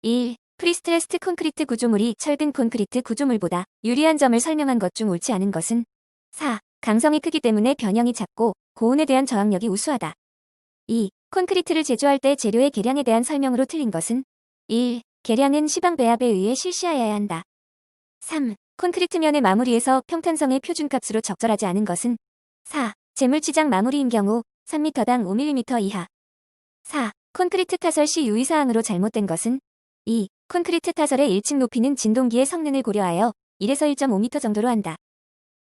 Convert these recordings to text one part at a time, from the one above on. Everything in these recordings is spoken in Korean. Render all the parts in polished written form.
1. 프리스트레스트 콘크리트 구조물이 철근 콘크리트 구조물보다 유리한 점을 설명한 것 중 옳지 않은 것은 4. 강성이 크기 때문에 변형이 작고 고온에 대한 저항력이 우수하다. 2. 콘크리트를 제조할 때 재료의 계량에 대한 설명으로 틀린 것은 1. 계량은 시방 배합에 의해 실시하여야 한다. 3. 콘크리트면의 마무리에서 평탄성의 표준값으로 적절하지 않은 것은 4. 재물치장 마무리인 경우 3m당 5mm 이하. 4. 콘크리트 타설 시 유의사항으로 잘못된 것은 2. 콘크리트 타설의 1층 높이는 진동기의 성능을 고려하여 1에서 1.5m 정도로 한다.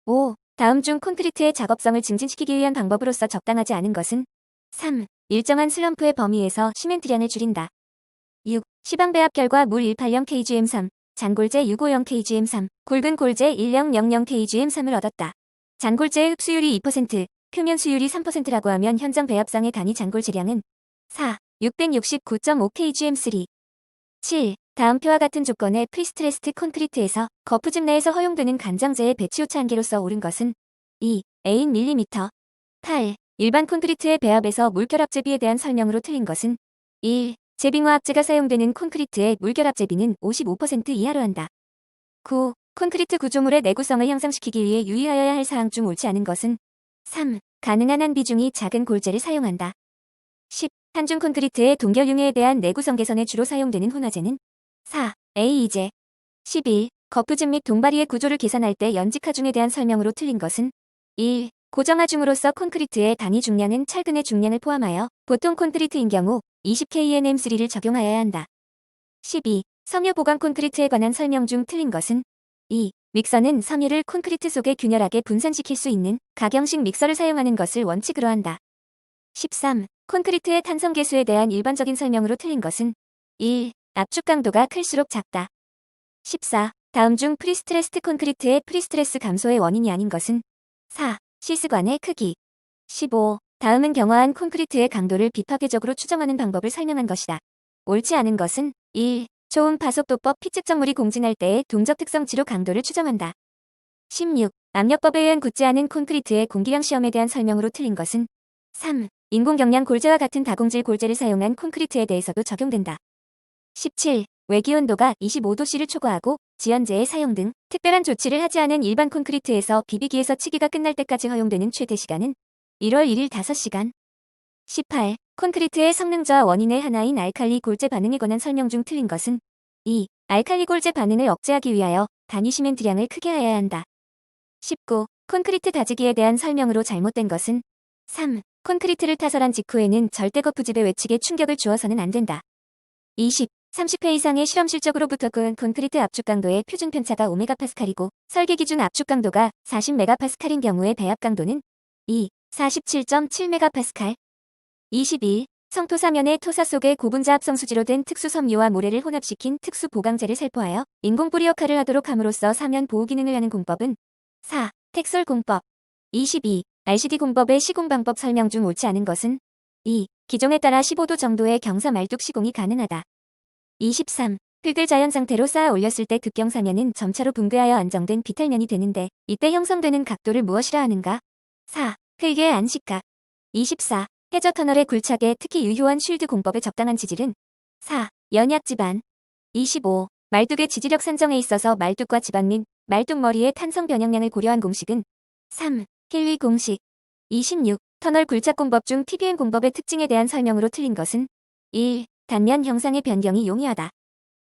5. 다음 중 콘크리트의 작업성을 증진시키기 위한 방법으로서 적당하지 않은 것은 3. 일정한 슬럼프의 범위에서 시멘트량을 줄인다. 6. 시방배합 결과 물 180kgm3, 잔골재 650kgm3, 굵은 골재 1000kgm3을 얻었다. 잔골재의 흡수율이 2%, 표면 수율이 3%라고 하면 현장 배합상의 단위 잔골재량은 4. 669.5kgm3. 7. 다음 표와 같은 조건의 프리스트레스트 콘크리트에서 거푸집 내에서 허용되는 간장재의 배치오차 한계로서 옳은 것은 2. A인 밀리미터. 8. 일반 콘크리트의 배합에서 물결합 제비에 대한 설명으로 틀린 것은 1. 제빙화합재가 사용되는 콘크리트의 물결합 제비는 55% 이하로 한다. 9. 콘크리트 구조물의 내구성을 향상시키기 위해 유의하여야 할 사항 중 옳지 않은 것은 3. 가능한 한 비중이 작은 골재를 사용한다. 10. 한중 콘크리트의 동결융해에 대한 내구성 개선에 주로 사용되는 혼화재는 4. AE재. 11. 거푸집 및 동바리의 구조를 계산할 때 연직하중에 대한 설명으로 틀린 것은 1. 고정하중으로서 콘크리트의 단위 중량은 철근의 중량을 포함하여 보통 콘크리트인 경우 20kNm3를 적용하여야 한다. 12. 섬유 보강 콘크리트에 관한 설명 중 틀린 것은 2. 믹서는 섬유를 콘크리트 속에 균열하게 분산시킬 수 있는 가경식 믹서를 사용하는 것을 원칙으로 한다. 13. 콘크리트의 탄성 계수에 대한 일반적인 설명으로 틀린 것은 1. 압축 강도가 클수록 작다. 14. 다음 중 프리스트레스트 콘크리트의 프리스트레스 감소의 원인이 아닌 것은 4. 시스관의 크기. 15. 다음은 경화한 콘크리트의 강도를 비파괴적으로 추정하는 방법을 설명한 것이다. 옳지 않은 것은 1. 초음파속도법 피측정물이 공진할 때의 동적 특성치로 강도를 추정한다. 16. 압력법에 의한 굳지 않은 콘크리트의 공기량 시험에 대한 설명으로 틀린 것은 3. 인공경량 골재와 같은 다공질 골재를 사용한 콘크리트에 대해서도 적용된다. 17. 외기온도가 25도씨를 초과하고 지연재의 사용 등 특별한 조치를 하지 않은 일반 콘크리트에서 비비기에서 치기가 끝날 때까지 허용되는 최대 시간은 1월 1일 5시간. 18. 콘크리트의 성능 저하 원인의 하나인 알칼리 골재 반응에 관한 설명 중 틀린 것은 2. 알칼리 골재 반응을 억제하기 위하여 단위 시멘트량을 크게 하여야 한다. 19. 콘크리트 다지기에 대한 설명으로 잘못된 것은 3. 콘크리트를 타설한 직후에는 절대 거푸집의 외측에 충격을 주어서는 안 된다. 20. 30회 이상의 실험 실적으로부터 콘크리트 압축 강도의 표준 편차가 5메가파스칼이고 설계 기준 압축 강도가 40메가파스칼인 경우의 배합 강도는 2. 47.7메가파스칼. 22. 성토사면의 토사 속에 고분자 합성수지로 된 특수 섬유와 모래를 혼합시킨 특수 보강재를 살포하여 인공뿌리 역할을 하도록 함으로써 사면 보호 기능을 하는 공법은 4. 텍솔 공법. 22. RCD 공법의 시공 방법 설명 중 옳지 않은 것은 2. 기종에 따라 15도 정도의 경사 말뚝 시공이 가능하다. 23. 흙을 자연 상태로 쌓아 올렸을 때 극경사면은 점차로 붕괴하여 안정된 비탈면이 되는데 이때 형성되는 각도를 무엇이라 하는가? 4. 흙의 안식각. 24. 해저 터널의 굴착에 특히 유효한 쉴드 공법의 적당한 지질은 4. 연약 지반. 25. 말뚝의 지지력 산정에 있어서 말뚝과 지반 및 말뚝 머리의 탄성 변형량을 고려한 공식은 3. 힐리 공식. 26. 터널 굴착 공법 중 TBM 공법의 특징에 대한 설명으로 틀린 것은 1. 단면 형상의 변경이 용이하다.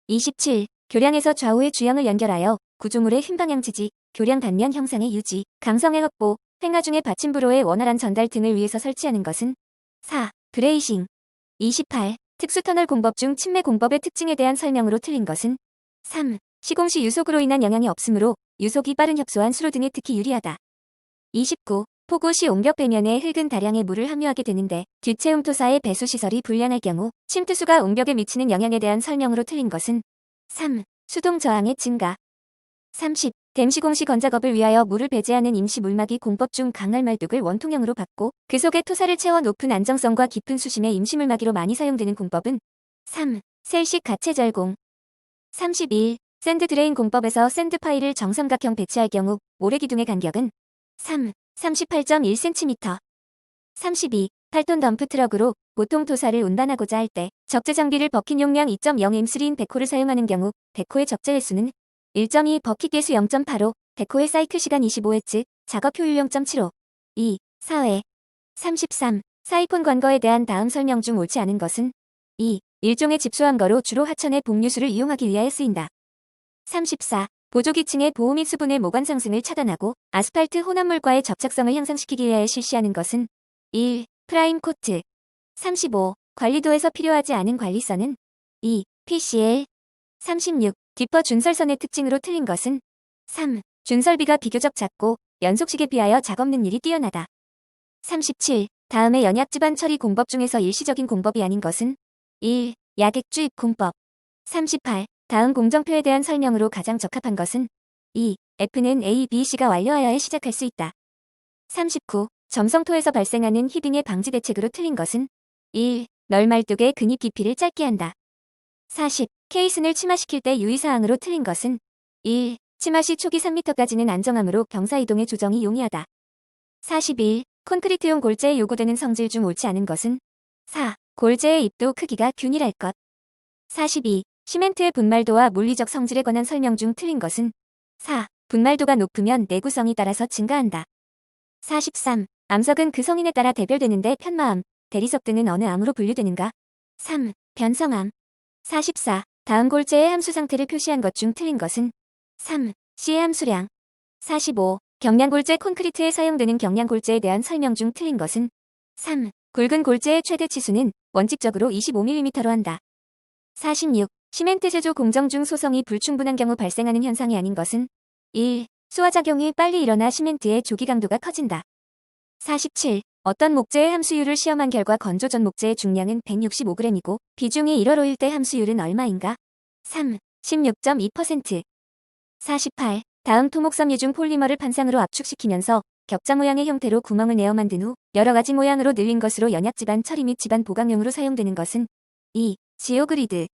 27. 교량에서 좌우의 주형을 연결하여 구조물의 흰방향 지지, 교량 단면 형상의 유지, 강성의 확보, 횡하 중의 받침부로의 원활한 전달 등을 위해서 설치하는 것은 4. 브레이싱. 28. 특수터널 공법 중 침매 공법의 특징에 대한 설명으로 틀린 것은 3. 시공 시 유속으로 인한 영향이 없으므로 유속이 빠른 협소한 수로 등에 특히 유리하다. 29. 폭우 시 옹벽 배면에 흙은 다량의 물을 함유하게 되는데 뒷체움 토사의 배수 시설이 불량할 경우 침투수가 옹벽에 미치는 영향에 대한 설명으로 틀린 것은 3. 수동 저항의 증가. 30. 댐 시공 시 건작업을 위하여 물을 배제하는 임시 물막이 공법 중 강날 말뚝을 원통형으로 받고 그 속에 토사를 채워 높은 안정성과 깊은 수심의 임시 물막이로 많이 사용되는 공법은 3. 셀식 가채 절공. 31. 샌드 드레인 공법에서 샌드 파일을 정삼각형 배치할 경우 모래 기둥의 간격은 3. 38.1cm. 32. 8톤 덤프 트럭으로 보통 토사를 운반하고자 할 때 적재 장비를 버킷 용량 2.0M3인 백호를 사용하는 경우 백호의 적재 횟수는 1.2 버킷 개수 0.85, 백호의 사이클 시간 25H, 작업 효율 0.75. 2. 사회 33. 사이폰 관거에 대한 다음 설명 중 옳지 않은 것은 2. 일종의 집수함거로 주로 하천의 복류수를 이용하기 위하여 쓰인다. 34. 보조기층의 보호 및 수분의 모관 상승을 차단하고 아스팔트 혼합물과의 접착성을 향상시키기 위하여 실시하는 것은 1. 프라임 코트. 35. 관리도에서 필요하지 않은 관리선은 2. PCL. 36. 디퍼 준설선의 특징으로 틀린 것은 3. 준설비가 비교적 작고 연속식에 비하여 작업 능률이 뛰어나다. 37. 다음의 연약 집안 처리 공법 중에서 일시적인 공법이 아닌 것은 1. 야객 주입 공법. 38. 다음 공정표에 대한 설명으로 가장 적합한 것은 2. F는 A, B, C가 완료하여야 시작할 수 있다. 39. 점성토에서 발생하는 히빙의 방지 대책으로 틀린 것은 1. 널말뚝의 근입 깊이를 짧게 한다. 40. 케이슨을 침하시킬 때 유의사항으로 틀린 것은 1. 침하 시 초기 3m까지는 안정함으로 경사 이동의 조정이 용이하다. 41. 콘크리트용 골재에 요구되는 성질 중 옳지 않은 것은 4. 골재의 입도 크기가 균일할 것. 42. 시멘트의 분말도와 물리적 성질에 관한 설명 중 틀린 것은 4. 분말도가 높으면 내구성이 따라서 증가한다. 43. 암석은 그 성인에 따라 대별되는데 편마암, 대리석 등은 어느 암으로 분류되는가? 3. 변성암. 44. 다음 골재의 함수 상태를 표시한 것 중 틀린 것은 3. C의 함수량. 45. 경량골재 콘크리트에 사용되는 경량골재에 대한 설명 중 틀린 것은 3. 굵은 골재의 최대 치수는 원칙적으로 25mm로 한다. 46. 시멘트 제조 공정 중 소성이 불충분한 경우 발생하는 현상이 아닌 것은 1. 수화작용이 빨리 일어나 시멘트의 조기 강도가 커진다. 47. 어떤 목재의 함수율을 시험한 결과 건조 전 목재의 중량은 165g이고 비중이 1:5일 때 함수율은 얼마인가? 3. 16.2%. 48. 다음 토목섬유 중 폴리머를 판상으로 압축시키면서 격자 모양의 형태로 구멍을 내어 만든 후 여러 가지 모양으로 늘린 것으로 연약 집안 처리 및 집안 보강용으로 사용되는 것은 2. 지오그리드.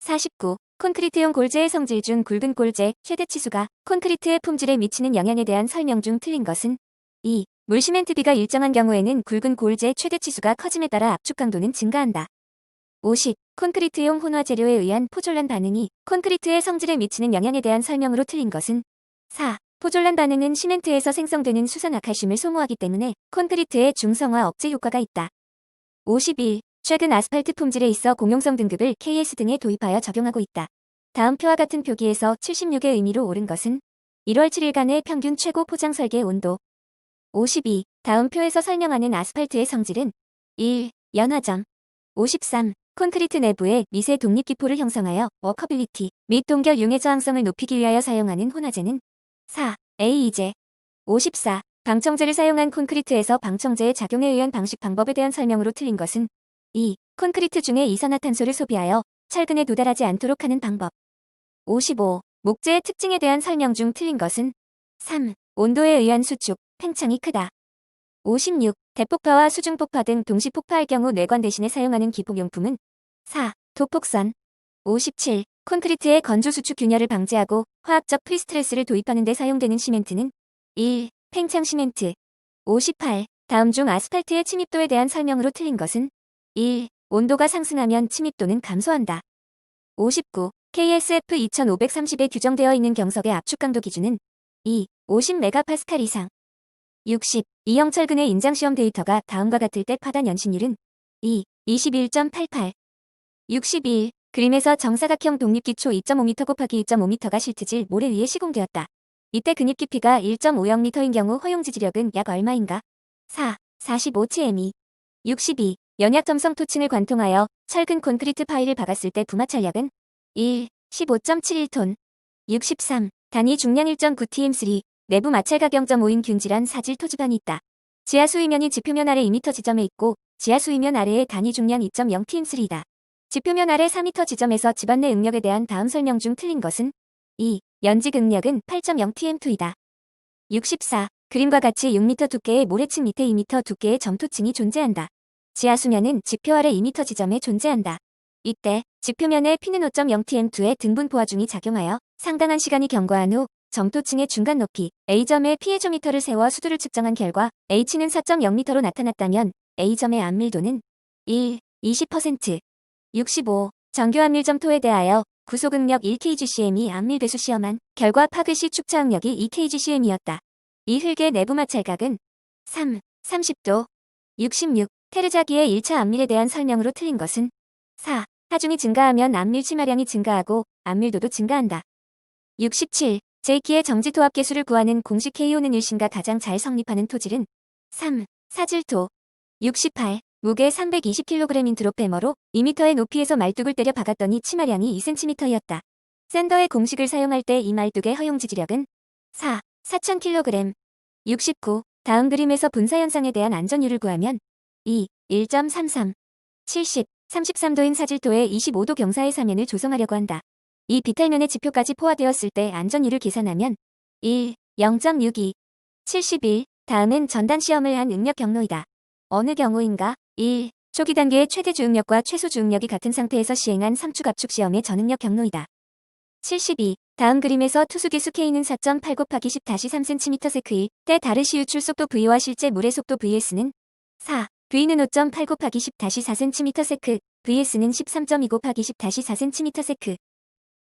49. 콘크리트용 골재의 성질 중 굵은 골재 최대 치수가 콘크리트의 품질에 미치는 영향에 대한 설명 중 틀린 것은 2. 물시멘트비가 일정한 경우에는 굵은 골재 최대 치수가 커짐에 따라 압축 강도는 증가한다. 50. 콘크리트용 혼화 재료에 의한 포졸란 반응이 콘크리트의 성질에 미치는 영향에 대한 설명으로 틀린 것은 4. 포졸란 반응은 시멘트에서 생성되는 수산화칼슘을 소모하기 때문에 콘크리트의 중성화 억제 효과가 있다. 51. 최근 아스팔트 품질에 있어 공용성 등급을 KS 등에 도입하여 적용하고 있다. 다음 표와 같은 표기에서 76의 의미로 옳은 것은 1월 7일간의 평균 최고 포장 설계 온도. 52. 다음 표에서 설명하는 아스팔트의 성질은 1. 연화점. 53. 콘크리트 내부에 미세 독립기포를 형성하여 워커빌리티 및 동결 융해 저항성을 높이기 위하여 사용하는 혼화제는 4. AE제. 54. 방청제를 사용한 콘크리트에서 방청제의 작용에 의한 방식 방법에 대한 설명으로 틀린 것은 2. 콘크리트 중에 이산화탄소를 소비하여 철근에 도달하지 않도록 하는 방법. 55. 목재의 특징에 대한 설명 중 틀린 것은 3. 온도에 의한 수축, 팽창이 크다. 56. 대폭파와 수중폭파 등 동시 폭파할 경우 뇌관 대신에 사용하는 기폭용품은 4. 도폭선. 57. 콘크리트의 건조 수축 균열을 방지하고 화학적 프리스트레스를 도입하는 데 사용되는 시멘트는 1. 팽창 시멘트. 58. 다음 중 아스팔트의 침입도에 대한 설명으로 틀린 것은 1. 온도가 상승하면 침입도는 감소한다. 59. KSF 2530에 규정되어 있는 경석의 압축 강도 기준은 2. 50MPa 이상. 60. 이형 철근의 인장시험 데이터가 다음과 같을 때 파단 연신율은 2. 21.88. 61. 그림에서 정사각형 독립기초 2.5m 곱하기 2.5m가 실트질 모래 위에 시공되었다. 이때 근입 깊이가 1.50m인 경우 허용 지지력은 약 얼마인가? 4. 45cm. 62. 연약 점성 토층을 관통하여 철근 콘크리트 파일을 박았을 때 부마 철력은 1. 15.71톤. 63. 단위 중량 1.9tm3. 내부 마찰각 0.5인 균질한 사질 토지반이 있다. 지하 수위면이 지표면 아래 2m 지점에 있고 지하 수위면 아래의 단위 중량 2.0tm3이다. 지표면 아래 4m 지점에서 집안 내 응력에 대한 다음 설명 중 틀린 것은 2. 연직 응력은 8.0tm2이다. 64. 그림과 같이 6m 두께의 모래층 밑에 2m 두께의 점토층이 존재한다. 지하 수면은 지표 아래 2m 지점에 존재한다. 이때 지표면에 P는 5.0tm2의 등분 보아중이 작용하여 상당한 시간이 경과한 후 점토층의 중간 높이 A점에 피해조미터를 세워 수두를 측정한 결과 H는 4.0m로 나타났다면 A점의 암밀도는 1, 20%, 65. 정규 암밀점토에 대하여 구소극력 1kgcm이 암밀배수 시험한 결과 파괴시 축차응력이 2kgcm이었다. 이 흙의 내부 마찰각은 3, 30도, 66. 테르자기의 1차 암밀에 대한 설명으로 틀린 것은 4. 하중이 증가하면 암밀 침하량이 증가하고 암밀도도 증가한다. 67. 제이키의 정지토합 계수를 구하는 공식 KO는 일신가 가장 잘 성립하는 토질은 3. 사질토. 68. 무게 320kg인 드롭해머로 2m의 높이에서 말뚝을 때려 박았더니 침하량이 2cm이었다. 샌더의 공식을 사용할 때 이 말뚝의 허용 지지력은 4. 4000kg. 69. 다음 그림에서 분사현상에 대한 안전율을 구하면 2. 1.33. 70. 33도인 사질토에 25도 경사의 사면을 조성하려고 한다. 이 비탈면의 지표까지 포화되었을 때 안전율을 계산하면 1. 0.62. 71. 다음은 전단 시험을 한 응력 경로이다. 어느 경우인가? 1. 초기 단계의 최대 주응력과 최소 주응력이 같은 상태에서 시행한 3축 압축 시험의 전응력 경로이다. 72. 다음 그림에서 투수기수 K는 4.8 곱하기 10-3cm/s일 때 다르시 유출 속도 V와 실제 물의 속도 VS는 4. V는 5.8 곱하기 10-4cm/s, VS는 13.2 곱하기 10-4cm/s.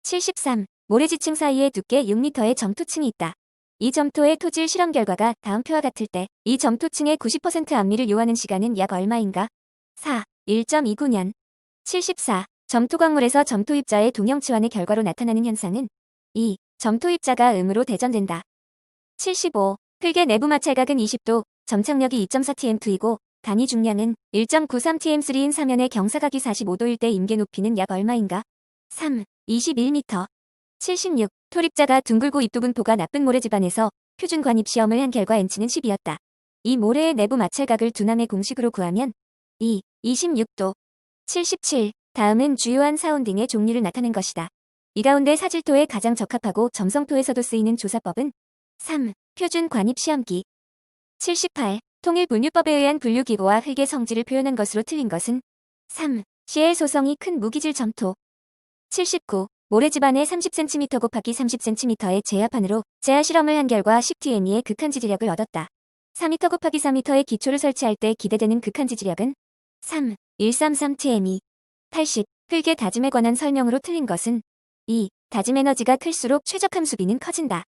73. 모래지층 사이에 두께 6m의 점토층이 있다. 이 점토의 토질 실험 결과가 다음 표와 같을 때 이 점토층의 90% 암밀을 요하는 시간은 약 얼마인가? 4. 1.29년. 74. 점토광물에서 점토입자의 동형치환의 결과로 나타나는 현상은 2. 점토입자가 음으로 대전된다. 75. 흙의 내부 마찰각은 20도, 점착력이 2.4tm2이고 단위 중량은 1.93tm3인 사면의 경사각이 45도일 때 임계 높이는 약 얼마인가? 3. 21m. 76. 토립자가 둥글고 입두분포가 나쁜 모래 집안에서 표준 관입 시험을 한 결과 N치는 10이었다. 이 모래의 내부 마찰각을 두남의 공식으로 구하면 2. 26도. 77. 다음은 주요한 사운딩의 종류를 나타낸 것이다. 이 가운데 사질토에 가장 적합하고 점성토에서도 쓰이는 조사법은 3. 표준 관입 시험기. 78. 통일 분류법에 의한 분류기구와 흙의 성질을 표현한 것으로 틀린 것은 3. CL 소성이 큰 무기질 점토. 79. 모래 집안에 30cm 곱하기 30cm의 제압판으로 제하 실험을 한 결과 10tm의 극한 지지력을 얻었다. 4m 곱하기 4m의 기초를 설치할 때 기대되는 극한 지지력은 3. 133tm. 80. 흙의 다짐에 관한 설명으로 틀린 것은 2. 다짐 에너지가 클수록 최적함 수비는 커진다.